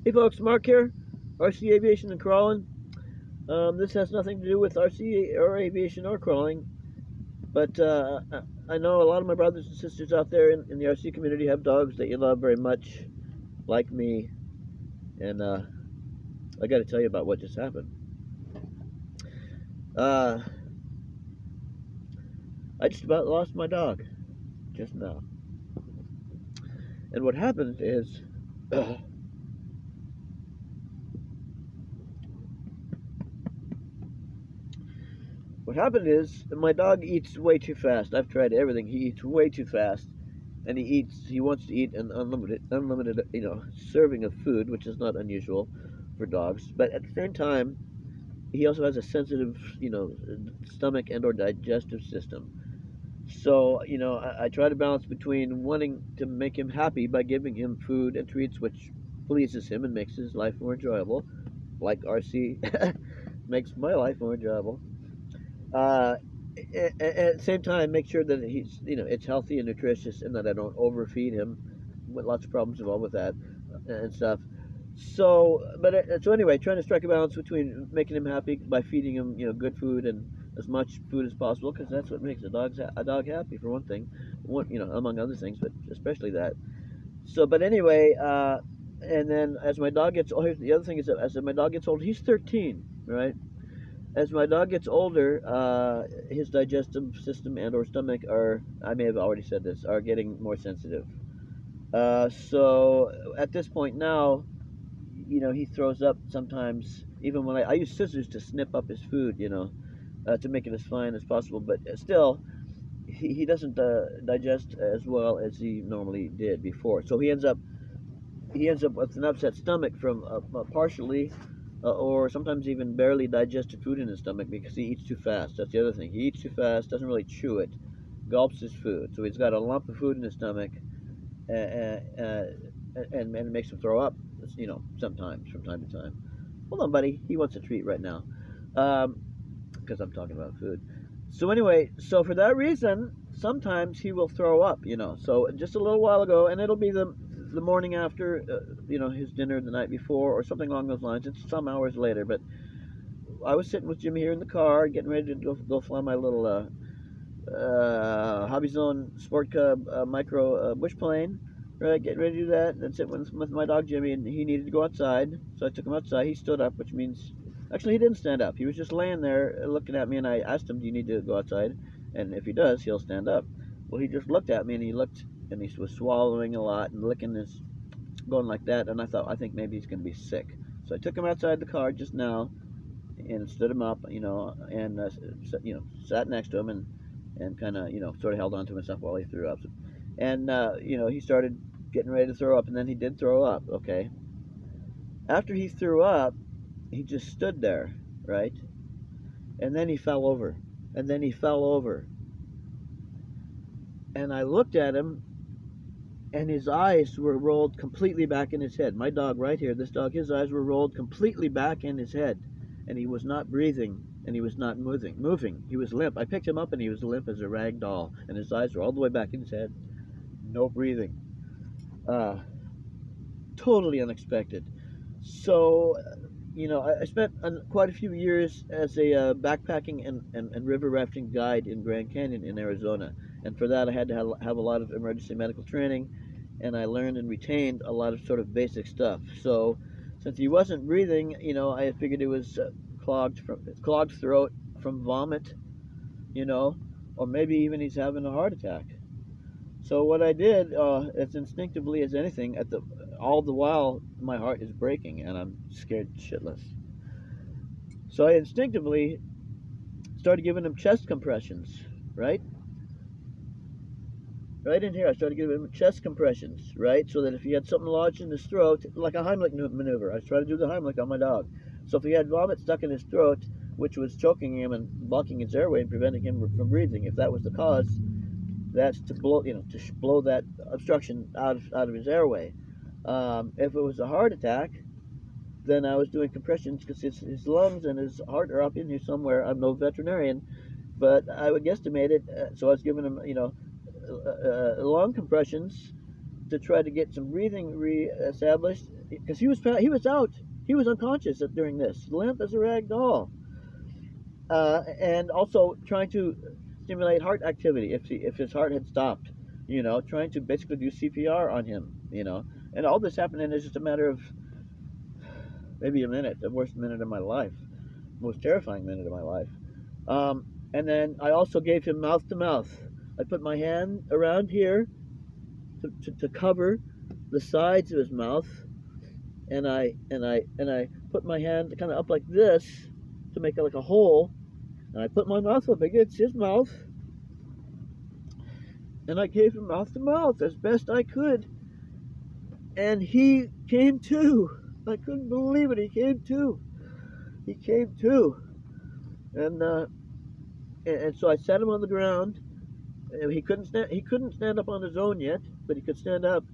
Hey folks, Mark here, RC Aviation and Crawling. This has nothing to do with RC or aviation or crawling, but I know a lot of my brothers and sisters out there in the RC community have dogs that you love very much, like me, and I got to tell you about what just happened. Uh, I just about lost my dog just now, and what happened is, what happened is my dog eats way too fast. I've tried everything. He eats way too fast, and he wants to eat an unlimited serving of food, which is not unusual for dogs. But at the same time, he also has a sensitive stomach and or digestive system. So I try to balance between wanting to make him happy by giving him food and treats which pleases him and makes his life more enjoyable, like RC makes my life more enjoyable. uh, at the same time, make sure that he's, it's healthy and nutritious, and that I don't overfeed him. With lots of problems involved with that and stuff. So anyway, trying to strike a balance between making him happy by feeding him, good food and as much food as possible, because that's what makes a dog happy for one thing, among other things, but especially that. So, but anyway, and then as my dog gets older, the other thing is that as my dog gets older, he's 13, right? As my dog gets older, his digestive system and or stomach are, I may have already said this, are getting more sensitive. So at this point now, he throws up sometimes, even when I use scissors to snip up his food, to make it as fine as possible. But still, he doesn't digest as well as he normally did before. So he ends up with an upset stomach from partially or sometimes even barely digested food in his stomach because he eats too fast. That's the other thing. He eats too fast, doesn't really chew it, gulps his food. So he's got a lump of food in his stomach, uh, uh, and it makes him throw up, sometimes from time to time. Hold on, buddy. He wants a treat right now, because I'm talking about food. So anyway, so for that reason, sometimes he will throw up. So just a little while ago, and it'll be the morning after, his dinner the night before, or something along those lines. It's some hours later, but I was sitting with Jimmy here in the car, getting ready to go fly my little Hobby Zone Sport Cub micro bush plane. Right, getting ready to do that, and sit with my dog Jimmy, and he needed to go outside, so I took him outside. He stood up, which means actually he didn't stand up. He was just laying there looking at me, and I asked him, "Do you need to go outside?" And if he does, he'll stand up. Well, he just looked at me, and he looked, and he was swallowing a lot and licking his, going like that, and I think maybe he's going to be sick. So I took him outside the car just now and stood him up, and sat next to him and kind of sort of held on to himself while he threw up. And he started getting ready to throw up, and then he did throw up. Okay. After he threw up, he just stood there, right? And then he fell over, and then he fell over, and I looked at him, and his eyes were rolled completely back in his head. My dog right here, this dog, his eyes were rolled completely back in his head, and he was not breathing, and he was not moving. He was limp. I picked him up, and he was limp as a rag doll, and his eyes were all the way back in his head. No breathing. Uh, Totally unexpected. So, I spent quite a few years as a backpacking and river rafting guide in Grand Canyon in Arizona. And for that, I had to have a lot of emergency medical training, and I learned and retained a lot of sort of basic stuff. So, since he wasn't breathing, I figured it was clogged throat from vomit, you know, or maybe even he's having a heart attack. So what I did, as instinctively as anything, all the while my heart is breaking and I'm scared shitless. So I instinctively started giving him chest compressions, right? Right in here, I started giving him chest compressions, right? So that if he had something lodged in his throat, like a Heimlich maneuver, I was trying to do the Heimlich on my dog. So if he had vomit stuck in his throat, which was choking him and blocking his airway and preventing him from breathing, if that was the cause, that's to blow, blow that obstruction out of his airway. If it was a heart attack, then I was doing compressions because his lungs and his heart are up in here somewhere. I'm no veterinarian, but I would guesstimate it. So I was giving him, lung compressions to try to get some breathing reestablished because he was out. He was unconscious during this, limp as a rag doll, and also trying to stimulate heart activity if his heart had stopped. Trying to basically do CPR on him. And all this happened in just a matter of maybe a minute, the worst minute of my life, most terrifying minute of my life. And then I also gave him mouth to mouth. I put my hand around here to cover the sides of his mouth, and I put my hand kind of up like this to make it like a hole, and I put my mouth up against his mouth, and I gave him mouth to mouth as best I could, and he came to. I couldn't believe it. He came to. He came to, and so I sat him on the ground. He couldn't stand up on his own yet, but he could stand up,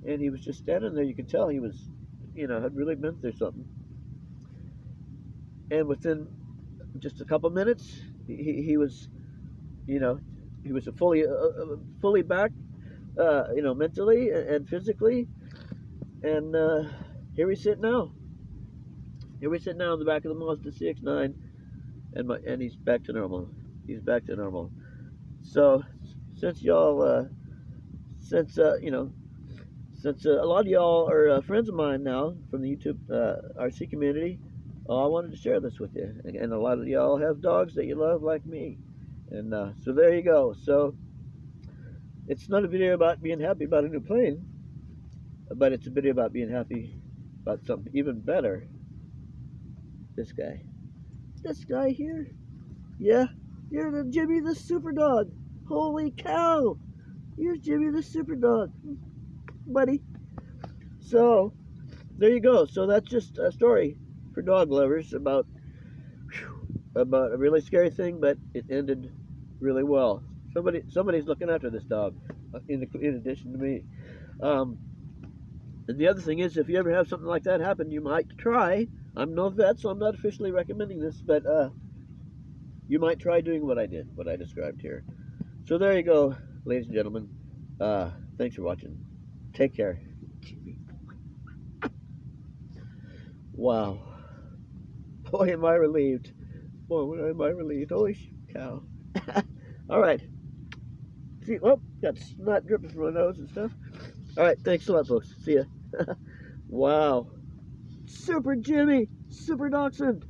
and he was just standing there. You could tell he was, had really been through something. And within just a couple minutes, he was, he was fully back, mentally and physically. And here we sit now. Here we sit now in the back of the Mazda CX-9, and he's back to normal. He's back to normal. So since y'all, since a lot of y'all are friends of mine now from the YouTube RC community, I wanted to share this with you. And a lot of y'all have dogs that you love like me. And so there you go. So it's not a video about being happy about a new plane, but it's a video about being happy about something even better. This guy here. Yeah, you're the Jimmy the Super Dog. Holy cow! You're Jimmy the Super Dog, buddy. So there you go. So that's just a story for dog lovers about a really scary thing, but it ended really well. Somebody's looking after this dog, in addition to me. And the other thing is, if you ever have something like that happen, you might try. I'm no vet, so I'm not officially recommending this, but you might try doing what I did, what I described here. So there you go, ladies and gentlemen. Thanks for watching. Take care. Wow. Boy, am I relieved. Boy, am I relieved. Holy cow. All right. See, got snot dripping from my nose and stuff. All right, thanks a lot, folks. See ya. Wow. Super Jimmy. Super Dachshund.